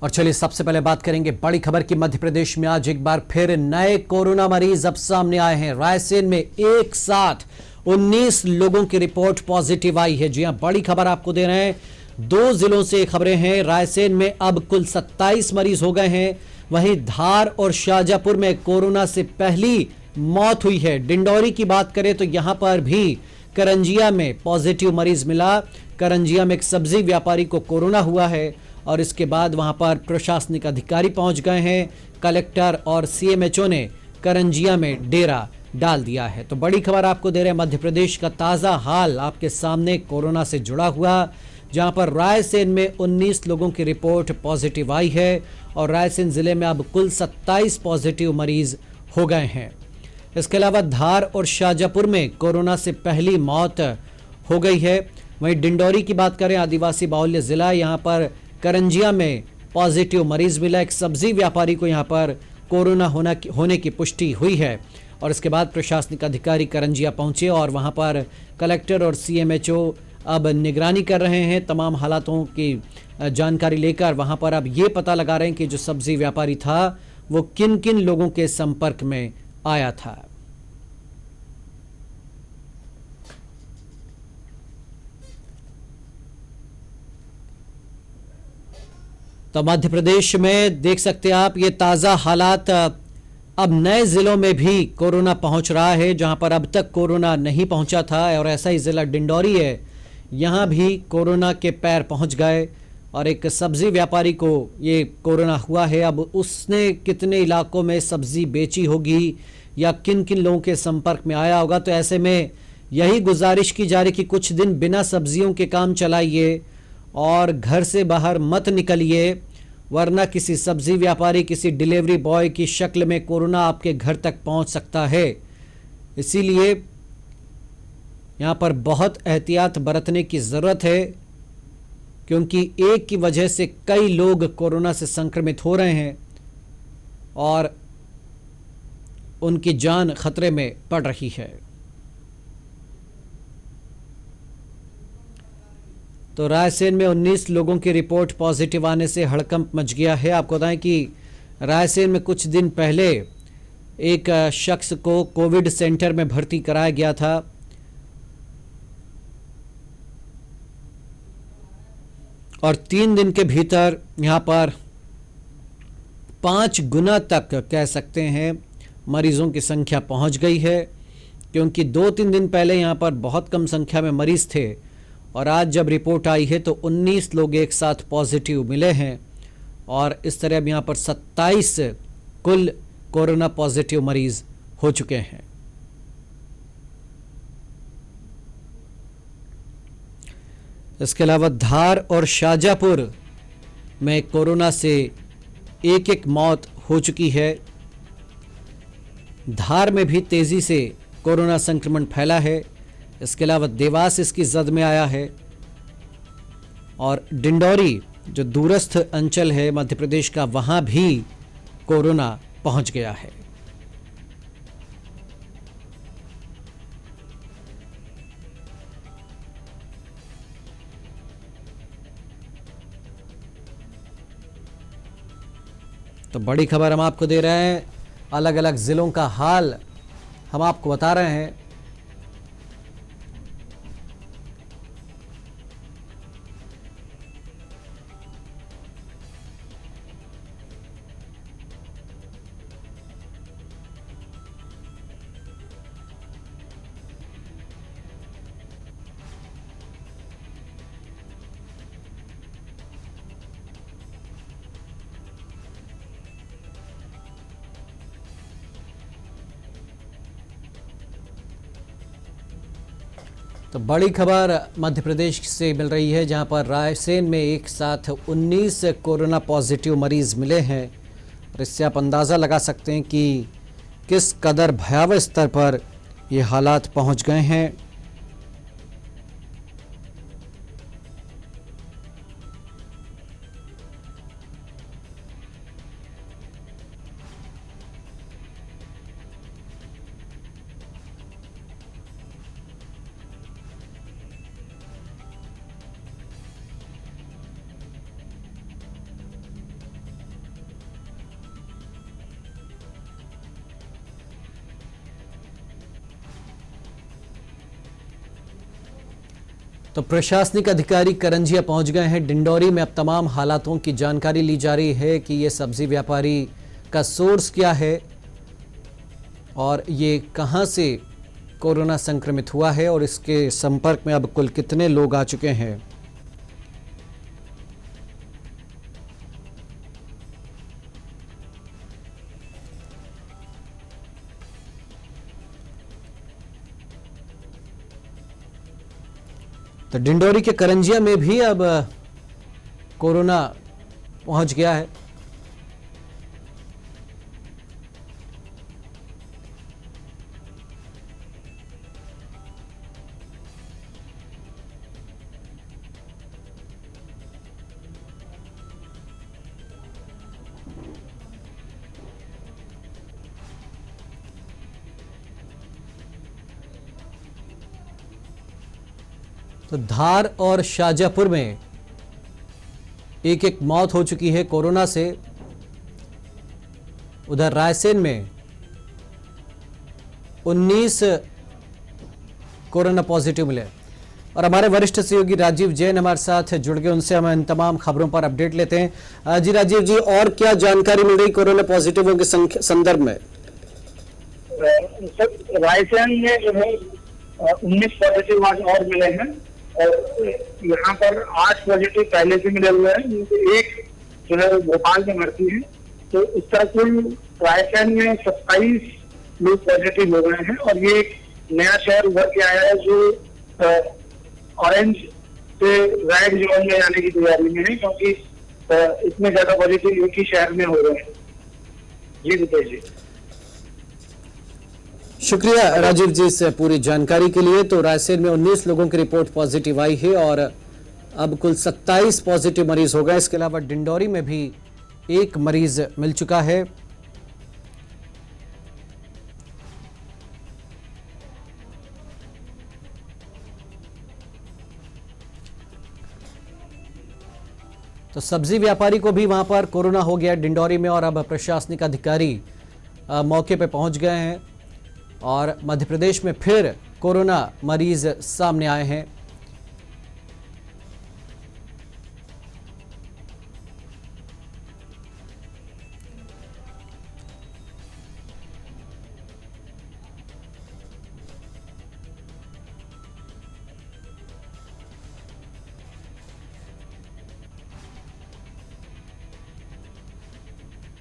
और चलिए सबसे पहले बात करेंगे बड़ी खबर की। मध्य प्रदेश में आज एक बार फिर नए कोरोना मरीज अब सामने आए हैं। रायसेन में एक साथ 19 लोगों की रिपोर्ट पॉजिटिव आई है। जी हां, बड़ी खबर आपको दे रहे हैं। 2 जिलों से खबरें हैं। रायसेन में अब कुल 27 मरीज हो गए हैं। वहीं धार और शाजापुर में कोरोना से पहली मौत हुई है। डिंडौरी की बात करें तो यहां पर भी करंजिया में पॉजिटिव मरीज मिला। करंजिया में एक सब्जी व्यापारी को कोरोना हुआ है और इसके बाद वहां पर प्रशासनिक अधिकारी पहुंच गए हैं। कलेक्टर और सीएमएचओ ने करंजिया में डेरा डाल दिया है। तो बड़ी खबर आपको दे रहे हैं। मध्य प्रदेश का ताज़ा हाल आपके सामने कोरोना से जुड़ा हुआ, जहां पर रायसेन में 19 लोगों की रिपोर्ट पॉजिटिव आई है और रायसेन जिले में अब कुल 27 पॉजिटिव मरीज हो गए हैं। इसके अलावा धार और शाजापुर में कोरोना से पहली मौत हो गई है। वहीं डिंडौरी की बात करें, आदिवासी बाहुल्य जिला, यहां पर करंजिया में पॉजिटिव मरीज मिला। एक सब्जी व्यापारी को यहां पर कोरोना होने की पुष्टि हुई है और इसके बाद प्रशासनिक अधिकारी करंजिया पहुंचे और वहां पर कलेक्टर और सीएमएचओ अब निगरानी कर रहे हैं। तमाम हालातों की जानकारी लेकर वहां पर अब ये पता लगा रहे हैं कि जो सब्जी व्यापारी था वो किन किन लोगों के संपर्क में आया था। तो मध्य प्रदेश में देख सकते हैं आप ये ताज़ा हालात। अब नए जिलों में भी कोरोना पहुंच रहा है, जहां पर अब तक कोरोना नहीं पहुंचा था। और ऐसा ही जिला डिंडौरी है, यहां भी कोरोना के पैर पहुंच गए और एक सब्जी व्यापारी को ये कोरोना हुआ है। अब उसने कितने इलाकों में सब्जी बेची होगी या किन किन लोगों के संपर्क में आया होगा। तो ऐसे में यही गुजारिश की जा रही कि कुछ दिन बिना सब्जियों के काम चलाइए और घर से बाहर मत निकलिए, वरना किसी सब्जी व्यापारी, किसी डिलीवरी बॉय की शक्ल में कोरोना आपके घर तक पहुंच सकता है। इसीलिए यहां पर बहुत एहतियात बरतने की ज़रूरत है, क्योंकि एक की वजह से कई लोग कोरोना से संक्रमित हो रहे हैं और उनकी जान खतरे में पड़ रही है। तो रायसेन में 19 लोगों की रिपोर्ट पॉजिटिव आने से हड़कंप मच गया है। आपको बताएं कि रायसेन में कुछ दिन पहले एक शख्स को कोविड सेंटर में भर्ती कराया गया था और 3 दिन के भीतर यहां पर 5 गुना तक कह सकते हैं मरीजों की संख्या पहुंच गई है, क्योंकि 2-3 दिन पहले यहां पर बहुत कम संख्या में मरीज थे और आज जब रिपोर्ट आई है तो 19 लोग एक साथ पॉजिटिव मिले हैं और इस तरह अब यहाँ पर 27 कुल कोरोना पॉजिटिव मरीज हो चुके हैं। इसके अलावा धार और शाजापुर में कोरोना से एक मौत हो चुकी है। धार में भी तेजी से कोरोना संक्रमण फैला है। इसके अलावा देवास इसकी जद में आया है और डिंडौरी जो दूरस्थ अंचल है मध्य प्रदेश का, वहां भी कोरोना पहुंच गया है। तो बड़ी खबर हम आपको दे रहे हैं। अलग अलग जिलों का हाल हम आपको बता रहे हैं। तो बड़ी खबर मध्य प्रदेश से मिल रही है, जहां पर रायसेन में एक साथ 19 कोरोना पॉजिटिव मरीज मिले हैं और इससे आप अंदाज़ा लगा सकते हैं कि किस कदर भयावह स्तर पर ये हालात पहुंच गए हैं। तो प्रशासनिक अधिकारी करंजिया पहुंच गए हैं डिंडौरी में। अब तमाम हालातों की जानकारी ली जा रही है कि ये सब्जी व्यापारी का सोर्स क्या है और ये कहां से कोरोना संक्रमित हुआ है और इसके संपर्क में अब कुल कितने लोग आ चुके हैं। तो डिंडौरी के करंजिया में भी अब कोरोना पहुंच गया है। तो धार और शाजापुर में एक एक मौत हो चुकी है कोरोना से। उधर रायसेन में 19 कोरोना पॉजिटिव मिले और हमारे वरिष्ठ सहयोगी राजीव जैन हमारे साथ जुड़ गए। उनसे हम इन तमाम खबरों पर अपडेट लेते हैं। जी राजीव जी, और क्या जानकारी मिल रही कोरोना पॉजिटिवों के संदर्भ में? रायसेन में जो है 19 पॉजिटिव आज और मिले हैं और यहाँ पर 8 पॉजिटिव पहले से मिले हुए हैं, एक जो है भोपाल में भर्ती है। तो इस तरह कुल रायसेन में 27 लोग पॉजिटिव हो गए हैं और ये एक नया शहर उभर के आया है जो ऑरेंज से रेड जोन में आने की तैयारी में है, क्योंकि इतने ज्यादा पॉजिटिव एक ही शहर में हो रहे हैं। जी रितेश जी, शुक्रिया राजीव जी इस पूरी जानकारी के लिए। तो रायसेन में 19 लोगों की रिपोर्ट पॉजिटिव आई है और अब कुल 27 पॉजिटिव मरीज हो गए। इसके अलावा डिंडौरी में भी एक मरीज मिल चुका है। तो सब्जी व्यापारी को भी वहां पर कोरोना हो गया डिंडौरी में और अब प्रशासनिक अधिकारी मौके पर पहुंच गए हैं और मध्य प्रदेश में फिर कोरोना मरीज सामने आए हैं।